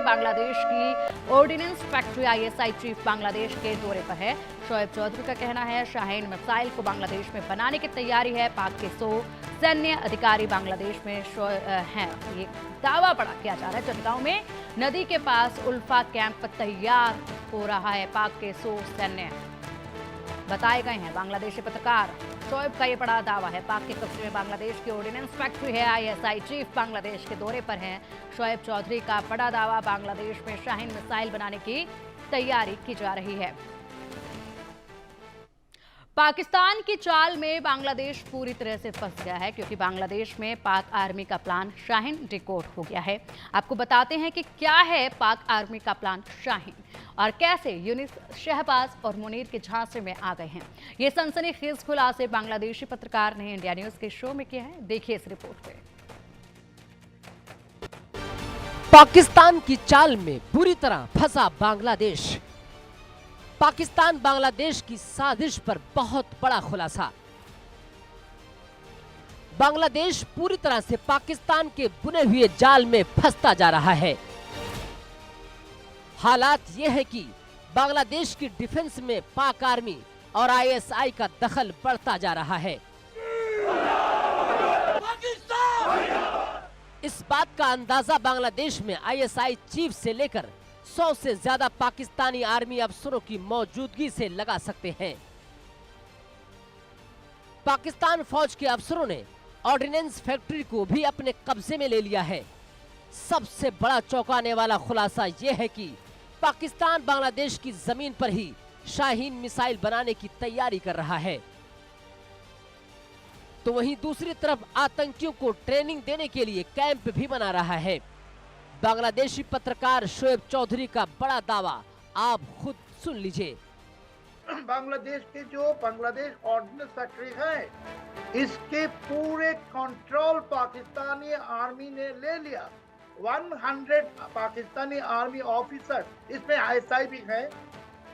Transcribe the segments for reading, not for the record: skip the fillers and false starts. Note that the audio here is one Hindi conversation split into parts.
बांग्लादेश की ordnance factory ISI chief Bangladesh के दौरे पर है। शोएब चौधरी का कहना है शाहीन मिसाइल को बांग्लादेश में बनाने की तैयारी है। पाक के 100 सैन्य अधिकारी बांग्लादेश में हैं, ये दावा बड़ा किया जा रहा है। चटगांव में नदी के पास उल्फा कैंप तैयार हो रहा है। पाक के 100 सैन्य बताए गए हैं। बांग्लादेशी पत्रकार शोएब का ये बड़ा दावा है। पाक के कब्जे में बांग्लादेश की ऑर्डिनेंस फैक्ट्री है। आईएसआई चीफ बांग्लादेश के दौरे पर हैं। शोएब चौधरी का बड़ा दावा, बांग्लादेश में शाहीन मिसाइल बनाने की तैयारी की जा रही है। पाकिस्तान की चाल में बांग्लादेश पूरी तरह से फंस गया है, क्योंकि बांग्लादेश में पाक आर्मी का प्लान शाहीन डिकोड हो गया है। आपको बताते हैं कि क्या है पाक आर्मी का प्लान शाहीन और कैसे यूनिस, शहबाज और मुनीर के झांसे में आ गए हैं। ये सनसनीखेज खुलासे बांग्लादेशी पत्रकार ने इंडिया न्यूज के शो में किया है। देखिए इस रिपोर्ट पे। पाकिस्तान की चाल में पूरी तरह फंसा बांग्लादेश। पाकिस्तान बांग्लादेश की साजिश पर बहुत बड़ा खुलासा। बांग्लादेश पूरी तरह से पाकिस्तान के बुने हुए जाल में फंसता जा रहा है। हालात ये है कि बांग्लादेश की डिफेंस में पाक आर्मी और आईएसआई का दखल बढ़ता जा रहा है। इस बात का अंदाजा बांग्लादेश में आईएसआई चीफ से लेकर 100 से ज्यादा पाकिस्तानी आर्मी अफसरों की मौजूदगी से लगा सकते हैं। पाकिस्तान फौज के अफसरों ने ऑर्डिनेंस फैक्ट्री को भी अपने कब्जे में ले लिया है। सबसे बड़ा चौंकाने वाला खुलासा यह है कि पाकिस्तान बांग्लादेश की जमीन पर ही शाहीन मिसाइल बनाने की तैयारी कर रहा है, तो वहीं दूसरी तरफ आतंकियों को ट्रेनिंग देने के लिए कैंप भी बना रहा है। बांग्लादेशी पत्रकार शोएब चौधरी का बड़ा दावा आप खुद सुन लीजिए। बांग्लादेश के जो बांग्लादेश ऑर्डिनेंस फैक्ट्री है, इसके पूरे कंट्रोल पाकिस्तानी आर्मी ने ले लिया। 100 पाकिस्तानी आर्मी ऑफिसर, इसमें आईएसआई भी है,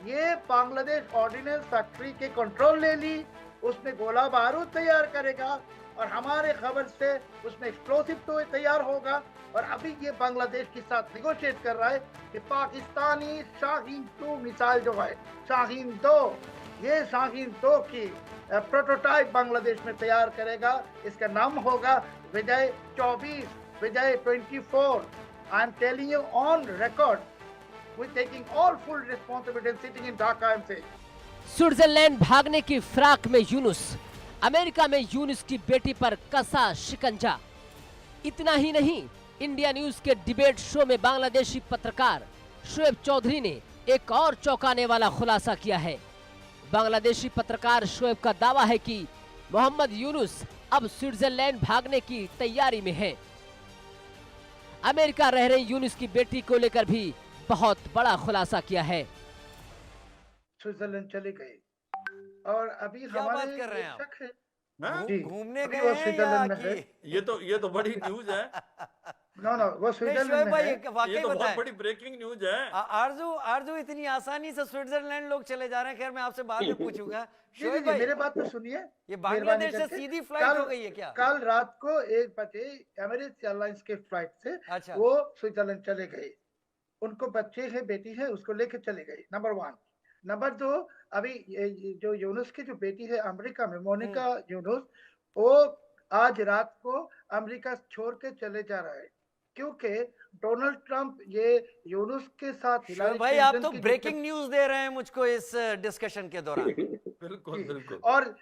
ये बांग्लादेश ऑर्डिनेंस फैक्ट्री के कंट्रोल ले ली। उसमें गोला बारूद तैयार करेगा और हमारे खबर से उसमें एक्सप्लोसिव तो तैयार होगा। और अभी ये बांग्लादेश के साथ निगोशिएट कर रहा है कि पाकिस्तानी शाहीन 2 मिसाइल जो है, शाहीन 2, ये शाहीन 2 की प्रोटोटाइप बांग्लादेश में तैयार करेगा। इसका नाम होगा Vijay 24, Vijay 24। I am telling you on record, we taking all full responsibility and sitting in Dhaka. I am saying Switzerland भागने की फिराक में यूनुस, अमेरिका में यूनुस की बेटी पर कसा शिकंजा। इतना ही नहीं, इंडिया न्यूज के डिबेट शो में बांग्लादेशी पत्रकार शोएब चौधरी ने एक और चौंकाने वाला खुलासा किया है। बांग्लादेशी पत्रकार शोएब का दावा है कि मोहम्मद यूनुस अब स्विट्जरलैंड भागने की तैयारी में है। अमेरिका रह रही यूनुस की बेटी को लेकर भी बहुत बड़ा खुलासा किया है। स्विट्जरलैंड चले गए और अभी हमारे कर रहे हैं शक है घूमने अभी गए वो हैं स्विट्जरलैंड या में है। ये तो बड़ी न्यूज है। नो वो स्विट्जरलैंड में है। ये तो बहुत बड़ी ब्रेकिंग न्यूज है। आरजू इतनी आसानी से स्विट्जरलैंड लोग चले जा रहे हैं। खैर मैं आपसे बाद में पूछूंगा। शोएब भाई मेरे बात तो सुनिए। ये बांग्लादेश से सीधी फ्लाइट हो गई है क्या? कल रात को 1 बजे एमिरेट्स एयरलाइंस के फ्लाइट से अच्छा। वो स्विट्जरलैंड चले गए। उनको बच्चे है, बेटी है, उसको लेकर चले गए। नंबर 1। नंबर 2, अभी जो यूनुस की जो बेटी है अमेरिका में, मोनिका यूनुस, वो आज रात को अमेरिका छोड़ के चले जा रहा है, क्योंकि डोनाल्ड ट्रंप ये यूनुस के साथ हिलारी भाई आप तो ब्रेकिंग न्यूज दे रहे हैं मुझको इस डिस्कशन के दौरान। बिल्कुल। और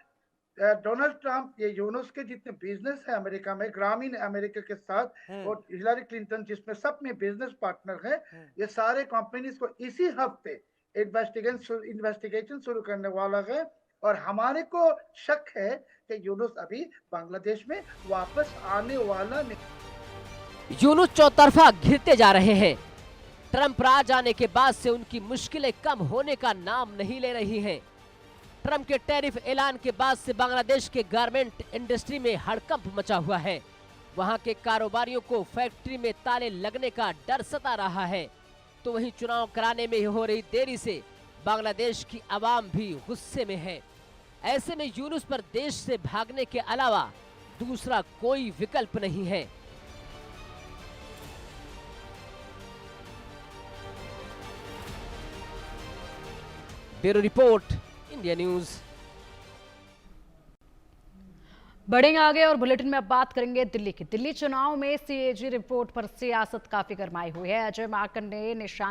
डोनाल्ड ट्रंप ये यूनुस के जितने बिजनेस है अमेरिका में, ग्रामीण अमेरिका के साथ, और हिलारी क्लिंटन जिसमें सब में बिजनेस पार्टनर है, ये सारे कंपनीज को इसी हफ्ते इन्वेस्टिगेशन शुरू करने वाला है। और हमारे को शक है कि यूनुस अभी बांग्लादेश में वापस आने वाला नहीं। यूनुस चौतरफा घिरते जा रहे हैं। ट्रंप राज आने के बाद से उनकी मुश्किलें कम होने का नाम नहीं ले रही हैं। ट्रंप के टैरिफ ऐलान के बाद से बांग्लादेश के गारमेंट इंडस्ट्री में हड़कंप मचा हुआ है। वहां के कारोबारियों को फैक्ट्री में ताले लगने का डर सता रहा है, तो वहीं चुनाव कराने में हो रही देरी से बांग्लादेश की आवाम भी गुस्से में है। ऐसे में यूनुस पर देश से भागने के अलावा दूसरा कोई विकल्प नहीं है। Bureau report, India news. बढ़ेंगे आगे और बुलेटिन में अब बात करेंगे दिल्ली की। दिल्ली चुनाव में सीएजी रिपोर्ट पर सियासत काफी गरमाई हुई है। अजय माकन ने निशाना